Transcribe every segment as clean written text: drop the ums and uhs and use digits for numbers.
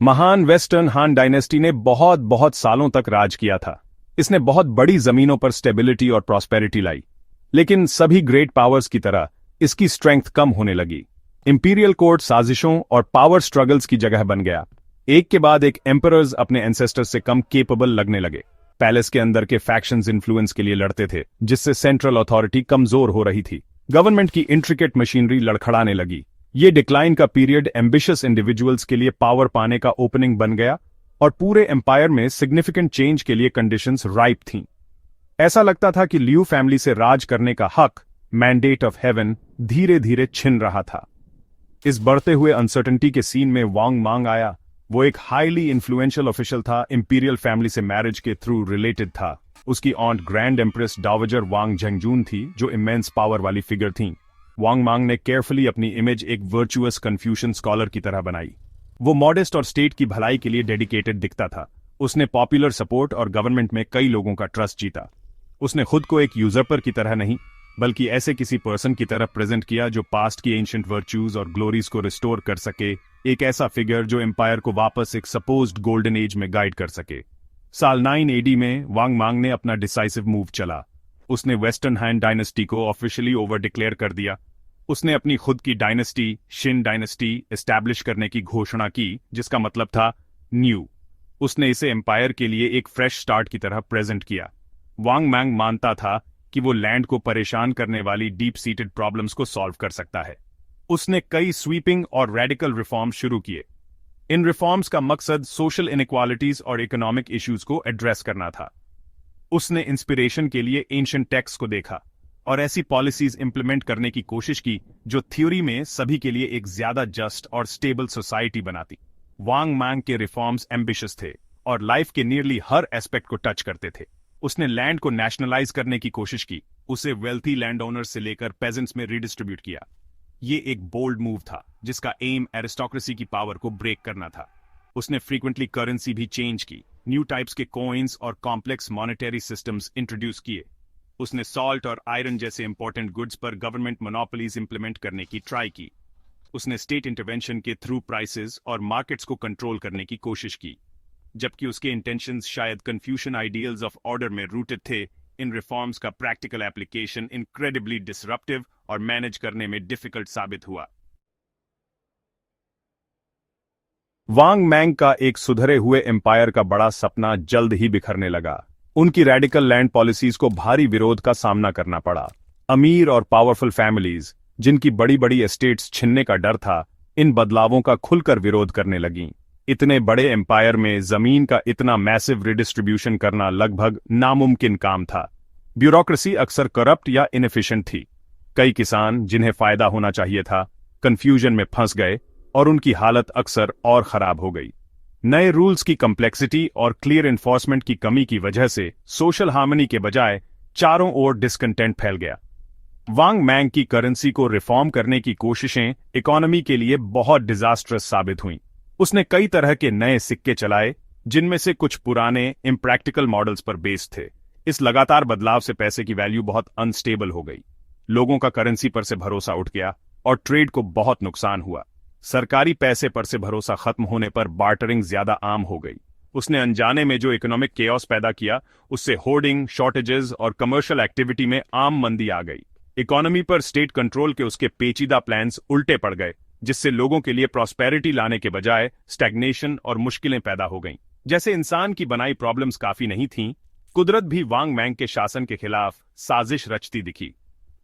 महान वेस्टर्न हान डायनेस्टी ने बहुत बहुत सालों तक राज किया था। इसने बहुत बड़ी जमीनों पर स्टेबिलिटी और प्रॉस्पेरिटी लाई। लेकिन सभी ग्रेट पावर्स की तरह इसकी स्ट्रेंथ कम होने लगी। इंपीरियल कोर्ट साजिशों और पावर स्ट्रगल्स की जगह बन गया। एक के बाद एक एम्परर्स अपने एंसेस्टर्स से कम केपेबल लगने लगे। पैलेस के अंदर के फैक्शंस इन्फ्लुएंस के लिए लड़ते थे, जिससे सेंट्रल अथॉरिटी कमजोर हो रही थी। गवर्नमेंट की इंट्रिकेट मशीनरी लड़खड़ाने लगी। ये डिक्लाइन का पीरियड एम्बिशियस इंडिविजुअल्स के लिए पावर पाने का ओपनिंग बन गया और पूरे एम्पायर में सिग्निफिकेंट चेंज के लिए कंडीशंस राइप थीं। ऐसा लगता था कि लियू फैमिली से राज करने का हक, मैंडेट ऑफ हेवन, धीरे धीरे छिन रहा था। इस बढ़ते हुए अनसर्टेनिटी के सीन में वांग मांग आया। वो एक हाईली इन्फ्लुएंशियल ऑफिशियल था, इंपीरियल फैमिली से मैरिज के थ्रू रिलेटेड था। उसकी ऑन्ट ग्रैंड एम्प्रेस डावजर वांग झंगजून थी, जो इमेंस पावर वाली फिगर थीं। वांग मांग ने केयरफुली अपनी इमेज एक वर्चुअस कन्फ्यूशन स्कॉलर की तरह बनाई। वो मॉडेस्ट और स्टेट की भलाई के लिए डेडिकेटेड दिखता था। उसने पॉपुलर सपोर्ट और गवर्नमेंट में कई लोगों का ट्रस्ट जीता। उसने खुद को एक यूजरपर की तरह नहीं, बल्कि ऐसे किसी पर्सन की तरह प्रेजेंट किया जो पास्ट की एंशिएंट वर्च्यूज और ग्लोरीज को रिस्टोर कर सके। एक ऐसा फिगर जो एम्पायर को वापस एक सपोज्ड गोल्डन एज में गाइड कर सके। साल 9 एडी में वांग मांग ने अपना डिसाइसिव मूव चला। उसने वेस्टर्न हान डायनेस्टी को ऑफिशियली ओवर डिक्लेयर कर दिया। उसने अपनी खुद की डायनेस्टी, शिन डायनेस्टी, एस्टैब्लिश करने की घोषणा की, जिसका मतलब था न्यू। उसने इसे एम्पायर के लिए एक फ्रेश स्टार्ट की तरह प्रेजेंट किया। वांग मांग मानता था कि वो लैंड को परेशान करने वाली डीप सीटेड प्रॉब्लम्स को सॉल्व कर सकता है। उसने कई स्वीपिंग और रेडिकल रिफॉर्म्स शुरू किए। इन रिफॉर्म्स का मकसद सोशल इनइक्वालिटीज और इकोनॉमिक इश्यूज को एड्रेस करना था। उसने इंस्पिरेशन के लिए एंशिएंट टेक्स्ट को देखा और ऐसी पॉलिसीज इंप्लीमेंट करने की कोशिश की जो थ्योरी में सभी के लिए एक ज्यादा जस्ट और स्टेबल सोसाइटी बनाती। वांग मांग के रिफॉर्म्स एम्बिशियस थे और लाइफ के नियरली हर एस्पेक्ट को टच करते थे। उसने लैंड को नेशनलाइज करने की कोशिश की, उसे वेल्थी लैंड ओनर्स से लेकर पेजेंट्स में रिडिस्ट्रीब्यूट किया। ये एक बोल्ड मूव था जिसका एम एरिस्टोक्रेसी की पावर को ब्रेक करना था। उसने फ्रीक्वेंटली करेंसी भी चेंज की, न्यू टाइप्स के कॉइन्स और कॉम्प्लेक्स मॉनेटरी सिस्टम्स इंट्रोड्यूस किए। उसने सॉल्ट और आयरन जैसे इंपॉर्टेंट गुड्स पर गवर्नमेंट मोनोपोलीज इंप्लीमेंट करने की ट्राई की। उसने स्टेट इंटरवेंशन के थ्रू प्राइसेस और मार्केट्स को कंट्रोल करने की कोशिश की। जबकि उसके इंटेंशंस शायद कन्फ्यूशन आइडियल्स ऑफ ऑर्डर में रूटेड थे, इन रिफॉर्म्स का प्रैक्टिकल एप्लीकेशन इनक्रेडिबली डिसरप्टिव और मैनेज करने में डिफिकल्ट साबित हुआ। वांग मैंग का एक सुधरे हुए एम्पायर का बड़ा सपना जल्द ही बिखरने लगा। उनकी रेडिकल लैंड पॉलिसीज को भारी विरोध का सामना करना पड़ा। अमीर और पावरफुल फैमिलीज, जिनकी बड़ी बड़ी एस्टेट्स छिनने का डर था, इन बदलावों का खुलकर विरोध करने लगीं। इतने बड़े एम्पायर में जमीन का इतना मैसिव रिडिस्ट्रीब्यूशन करना लगभग नामुमकिन काम था। ब्यूरोक्रेसी अक्सर करप्ट या इनएफिशिएंट थी। कई किसान, जिन्हें फायदा होना चाहिए था, कंफ्यूजन में फंस गए और उनकी हालत अक्सर और खराब हो गई। नए रूल्स की कम्प्लेक्सिटी और क्लियर एनफोर्समेंट की कमी की वजह से सोशल हार्मनी के बजाय चारों ओर डिसकंटेंट फैल गया। वांग मैंग की करेंसी को रिफॉर्म करने की कोशिशें इकोनॉमी के लिए बहुत डिजास्ट्रस साबित हुईं। उसने कई तरह के नए सिक्के चलाए, जिनमें से कुछ पुराने इम्प्रैक्टिकल मॉडल्स पर बेस्ड थे। इस लगातार बदलाव से पैसे की वैल्यू बहुत अनस्टेबल हो गई। लोगों का करेंसी पर से भरोसा उठ गया और ट्रेड को बहुत नुकसान हुआ। सरकारी पैसे पर से भरोसा खत्म होने पर बार्टरिंग ज्यादा आम हो गई। उसने अनजाने में जो इकोनॉमिक केओस पैदा किया, उससे होर्डिंग, शॉर्टेजेस और कमर्शियल एक्टिविटी में आम मंदी आ गई। इकोनॉमी पर स्टेट कंट्रोल के उसके पेचीदा प्लान्स उल्टे पड़ गए, जिससे लोगों के लिए प्रॉस्पेरिटी लाने के बजाय स्टैग्नेशन और मुश्किलें पैदा हो गईं। जैसे इंसान की बनाई प्रॉब्लम्स काफी नहीं थीं, कुदरत भी वांग मैंग के शासन के खिलाफ साजिश रचती दिखी।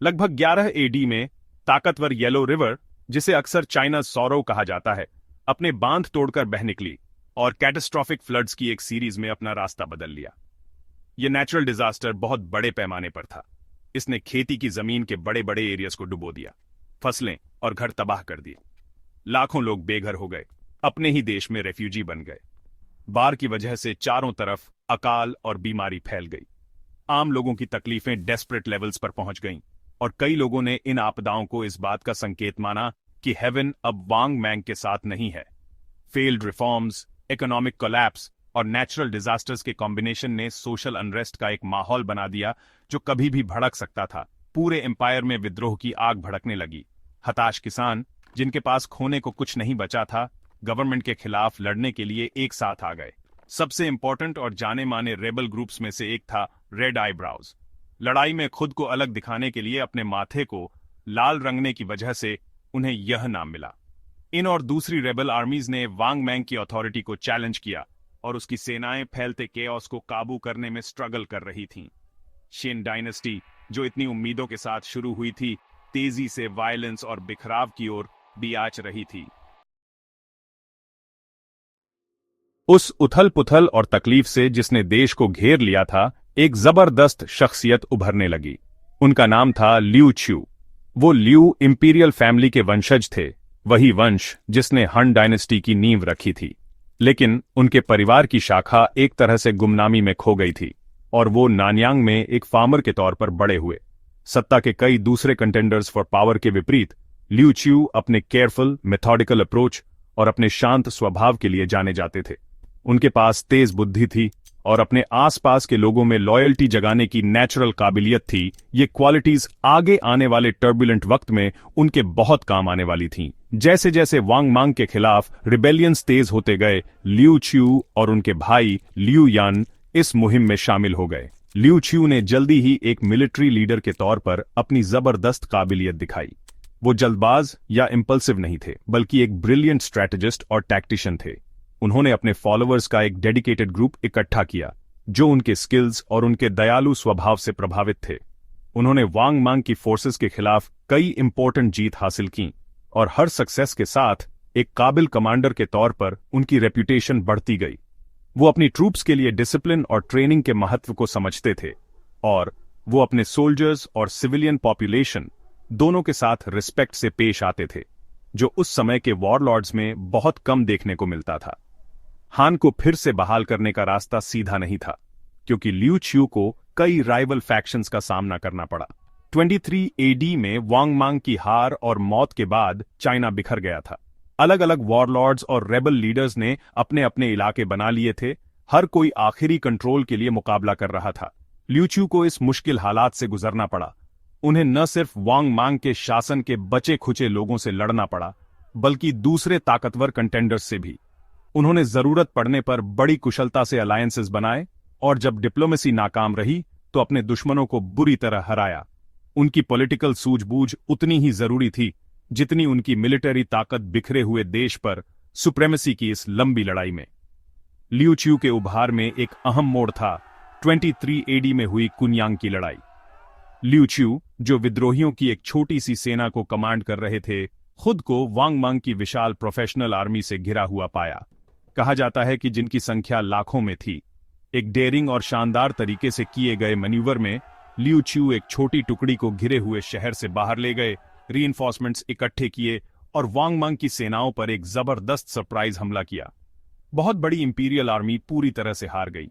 लगभग 11 एडी में ताकतवर येलो रिवर, जिसे अक्सर चाइना सौरव कहा जाता है, अपने बांध तोड़कर बह निकली और कैटास्ट्रॉफिक फ्लड्स की एक सीरीज में अपना रास्ता बदल लिया। यह नेचुरल डिजास्टर बहुत बड़े पैमाने पर था। इसने खेती की जमीन के बड़े बड़े एरियाज को डुबो दिया, फसलें और घर तबाह कर दिए। लाखों लोग बेघर हो गए, अपने ही देश में रेफ्यूजी बन गए। बाढ़ की वजह से चारों तरफ अकाल और बीमारी फैल गई। आम लोगों की तकलीफें डेस्परेट लेवल्स पर पहुंच गईं और कई लोगों ने इन आपदाओं को इस बात का संकेत माना कि हेवन अब वांग मैंग के साथ नहीं है। फेल्ड रिफॉर्म्स, इकोनॉमिक कोलैप्स और नेचुरल डिजास्टर्स के कॉम्बिनेशन ने सोशल अनरेस्ट का एक माहौल बना दिया जो कभी भी भड़क सकता था। पूरे एम्पायर में विद्रोह की आग भड़कने लगी। हताश किसान, जिनके पास खोने को कुछ नहीं बचा था, गवर्नमेंट के खिलाफ लड़ने के लिए एक साथ आ गए। सबसे इंपॉर्टेंट और जाने माने रेबल ग्रुप्स में से एक था रेड आईब्राउज। लड़ाई में खुद को अलग दिखाने के लिए अपने माथे को लाल रंगने की वजह से उन्हें यह नाम मिला। इन और दूसरी रेबल आर्मीज ने वांग मैंग की अथॉरिटी को चैलेंज किया और उसकी सेनाएं फैलते केओस को काबू करने में स्ट्रगल कर रही थीं। शिन डायनेस्टी, जो इतनी उम्मीदों के साथ शुरू हुई थी, तेजी से वायलेंस और बिखराव की ओर भी आच रही थी। उस उथल पुथल और तकलीफ से जिसने देश को घेर लिया था, एक जबरदस्त शख्सियत उभरने लगी। उनका नाम था लियू च्यू। वो लियू इंपीरियल फैमिली के वंशज थे, वही वंश जिसने हन डायनेस्टी की नींव रखी थी। लेकिन उनके परिवार की शाखा एक तरह से गुमनामी में खो गई थी और वो नानयांग में एक फार्मर के तौर पर बड़े हुए। सत्ता के कई दूसरे कंटेंडर्स फॉर पावर के विपरीत लियू च्यू अपने केयरफुल मेथोडिकल अप्रोच और अपने शांत स्वभाव के लिए जाने जाते थे। उनके पास तेज बुद्धि थी और अपने आसपास के लोगों में लॉयल्टी जगाने की नेचुरल काबिलियत थी। ये क्वालिटीज आगे आने वाले टर्बुलेंट वक्त में उनके बहुत काम आने वाली थीं। जैसे जैसे वांग मांग के खिलाफ रिबेलियंस तेज होते गए, लियू च्यू और उनके भाई लियू यान इस मुहिम में शामिल हो गए। लियू च्यू ने जल्दी ही एक मिलिट्री लीडर के तौर पर अपनी जबरदस्त काबिलियत दिखाई। वो जल्दबाज या इंपल्सिव नहीं थे, बल्कि एक ब्रिलियंट स्ट्रैटेजिस्ट और टैक्टिशियन थे। उन्होंने अपने फॉलोअर्स का एक डेडिकेटेड ग्रुप इकट्ठा किया, जो उनके स्किल्स और उनके दयालु स्वभाव से प्रभावित थे। उन्होंने वांग मांग की फोर्सेस के खिलाफ कई इंपॉर्टेंट जीत हासिल की और हर सक्सेस के साथ एक काबिल कमांडर के तौर पर उनकी रेप्यूटेशन बढ़ती गई। वो अपनी ट्रूप्स के लिए डिसिप्लिन और ट्रेनिंग के महत्व को समझते थे और वो अपने सोल्जर्स और सिविलियन पॉपुलेशन दोनों के साथ रिस्पेक्ट से पेश आते थे, जो उस समय के वॉरलॉर्ड्स में बहुत कम देखने को मिलता था। हान को फिर से बहाल करने का रास्ता सीधा नहीं था, क्योंकि लियू च्यू को कई राइवल फैक्शंस का सामना करना पड़ा। 23 एडी में वांग मांग की हार और मौत के बाद चाइना बिखर गया था। अलग अलग वॉरलॉर्ड्स और रेबल लीडर्स ने अपने अपने इलाके बना लिए थे। हर कोई आखिरी कंट्रोल के लिए मुकाबला कर रहा था। लियू च्यू को इस मुश्किल हालात से गुजरना पड़ा। उन्हें न सिर्फ वांग मांग के शासन के बचे खुचे लोगों से लड़ना पड़ा, बल्कि दूसरे ताकतवर कंटेंडर्स से भी। उन्होंने जरूरत पड़ने पर बड़ी कुशलता से अलायंसेस बनाए और जब डिप्लोमेसी नाकाम रही तो अपने दुश्मनों को बुरी तरह हराया। उनकी पॉलिटिकल सूझबूझ उतनी ही जरूरी थी जितनी उनकी मिलिटरी ताकत बिखरे हुए देश पर सुप्रेमेसी की इस लंबी लड़ाई में। लियू च्यू के उभार में एक अहम मोड़ था 23 एडी में हुई कुनयांग की लड़ाई। लियू च्यू, जो विद्रोहियों की एक छोटी सी सेना को कमांड कर रहे थे, खुद को वांग मांग की विशाल प्रोफेशनल आर्मी से घिरा हुआ पाया। कहा जाता है कि जिनकी संख्या लाखों में थी। एक डेयरिंग और शानदार तरीके से किए गए मैन्यूवर में लियू च्यू एक छोटी टुकड़ी को घिरे हुए शहर से बाहर ले गए, रीइंफोर्समेंट्स इकट्ठे किए और वांग मांग की सेनाओं पर एक जबरदस्त सरप्राइज हमला किया। बहुत बड़ी इंपीरियल आर्मी पूरी तरह से हार गई।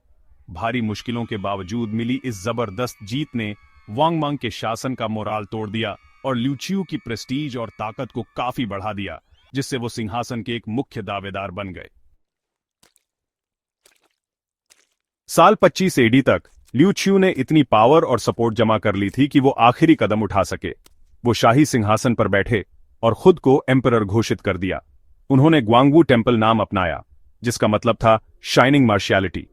भारी मुश्किलों के बावजूद मिली इस जबरदस्त जीत ने वांग मांग के शासन का मोराल तोड़ दिया और लियू च्यू की प्रेस्टीज और ताकत को काफी बढ़ा दिया, जिससे वो सिंहासन के एक मुख्य दावेदार बन गए। साल 25 एडी तक लियू च्यू ने इतनी पावर और सपोर्ट जमा कर ली थी कि वो आखिरी कदम उठा सके। वो शाही सिंहासन पर बैठे और खुद को एम्परर घोषित कर दिया। उन्होंने ग्वांगवू टेम्पल नाम अपनाया, जिसका मतलब था शाइनिंग मार्शियलिटी।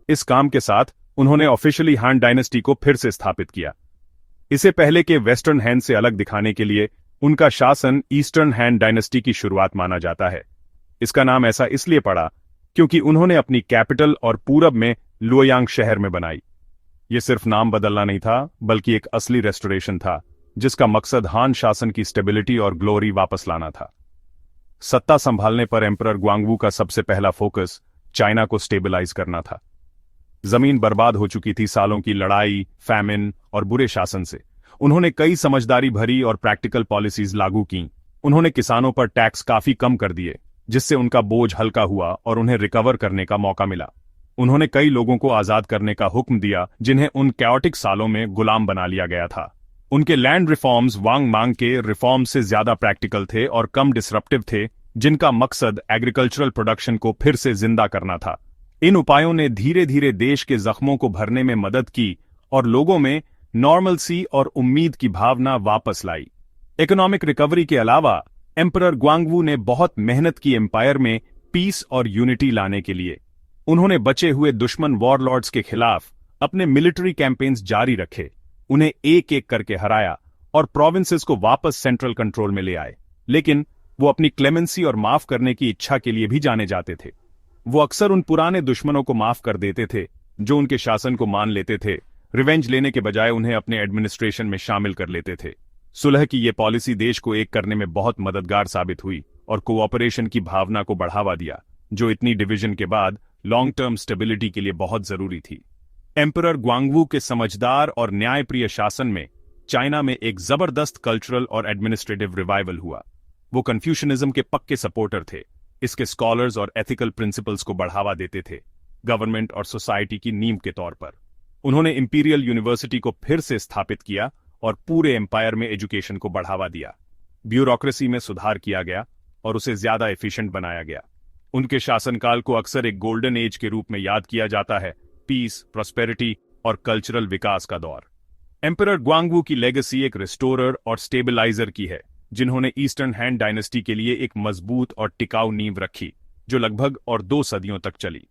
इस काम के साथ उन्होंने ऑफिशियली हान डायनेस्टी को फिर से स्थापित किया। इसे पहले के वेस्टर्न हैन से अलग दिखाने के लिए उनका शासन ईस्टर्न हैन डायनेस्टी की शुरुआत माना जाता है। इसका नाम ऐसा इसलिए पड़ा क्योंकि उन्होंने अपनी कैपिटल और पूरब में लुओयांग शहर में बनाई। यह सिर्फ नाम बदलना नहीं था, बल्कि एक असली रेस्टोरेशन था, जिसका मकसद हान शासन की स्टेबिलिटी और ग्लोरी वापस लाना था। सत्ता संभालने पर एम्परर ग्वांगवू का सबसे पहला फोकस चाइना को स्टेबलाइज करना था। जमीन बर्बाद हो चुकी थी सालों की लड़ाई, फैमिन और बुरे शासन से। उन्होंने कई समझदारी भरी और प्रैक्टिकल पॉलिसीज लागू की। उन्होंने किसानों पर टैक्स काफी कम कर दिए, जिससे उनका बोझ हल्का हुआ और उन्हें रिकवर करने का मौका मिला। उन्होंने कई लोगों को आजाद करने का हुक्म दिया जिन्हें उन कैओटिक सालों में गुलाम बना लिया गया था। उनके लैंड रिफॉर्म्स वांग मांग के रिफॉर्म से ज्यादा प्रैक्टिकल थे और कम डिसरप्टिव थे, जिनका मकसद एग्रीकल्चरल प्रोडक्शन को फिर से जिंदा करना था। इन उपायों ने धीरे धीरे देश के जख्मों को भरने में मदद की और लोगों में नॉर्मलसी और उम्मीद की भावना वापस लाई। इकोनॉमिक रिकवरी के अलावा एम्परर ग्वांगवू ने बहुत मेहनत की एम्पायर में पीस और यूनिटी लाने के लिए। उन्होंने बचे हुए दुश्मन वॉरलॉर्ड्स के खिलाफ अपने मिलिट्री कैंपेन्स जारी रखे, उन्हें एक एक करके हराया और प्रोविंसेस को वापस सेंट्रल कंट्रोल में ले आए। लेकिन वो अपनी क्लेमेंसी और माफ करने की इच्छा के लिए भी जाने जाते थे। वो अक्सर उन पुराने दुश्मनों को माफ कर देते थे जो उनके शासन को मान लेते थे, रिवेंज लेने के बजाय उन्हें अपने एडमिनिस्ट्रेशन में शामिल कर लेते थे। सुलह की यह पॉलिसी देश को एक करने में बहुत मददगार साबित हुई और कोऑपरेशन की भावना को बढ़ावा दिया, जो इतनी डिवीजन के बाद लॉन्ग टर्म स्टेबिलिटी के लिए बहुत जरूरी थी। एम्परर ग्वांगवू के समझदार और न्यायप्रिय शासन में चाइना में एक जबरदस्त कल्चरल और एडमिनिस्ट्रेटिव रिवाइवल हुआ। वो कन्फ्यूशनिज्म के पक्के सपोर्टर थे, इसके स्कॉलर्स और एथिकल प्रिंसिपल्स को बढ़ावा देते थे, गवर्नमेंट और सोसाइटी की नींव के तौर पर। उन्होंने इंपीरियल यूनिवर्सिटी को फिर से स्थापित किया और पूरे एम्पायर में एजुकेशन को बढ़ावा दिया। ब्यूरोक्रेसी में सुधार किया गया और उसे ज्यादा एफिशिएंट बनाया गया। उनके शासनकाल को अक्सर एक गोल्डन एज के रूप में याद किया जाता है, पीस, प्रॉस्पेरिटी और कल्चरल विकास का दौर। एम्परर ग्वांगवू की लेगेसी एक रिस्टोरर और स्टेबलाइजर की है, जिन्होंने ईस्टर्न हैन डायनेस्टी के लिए एक मजबूत और टिकाऊ नींव रखी, जो लगभग और 2 सदियों तक चली।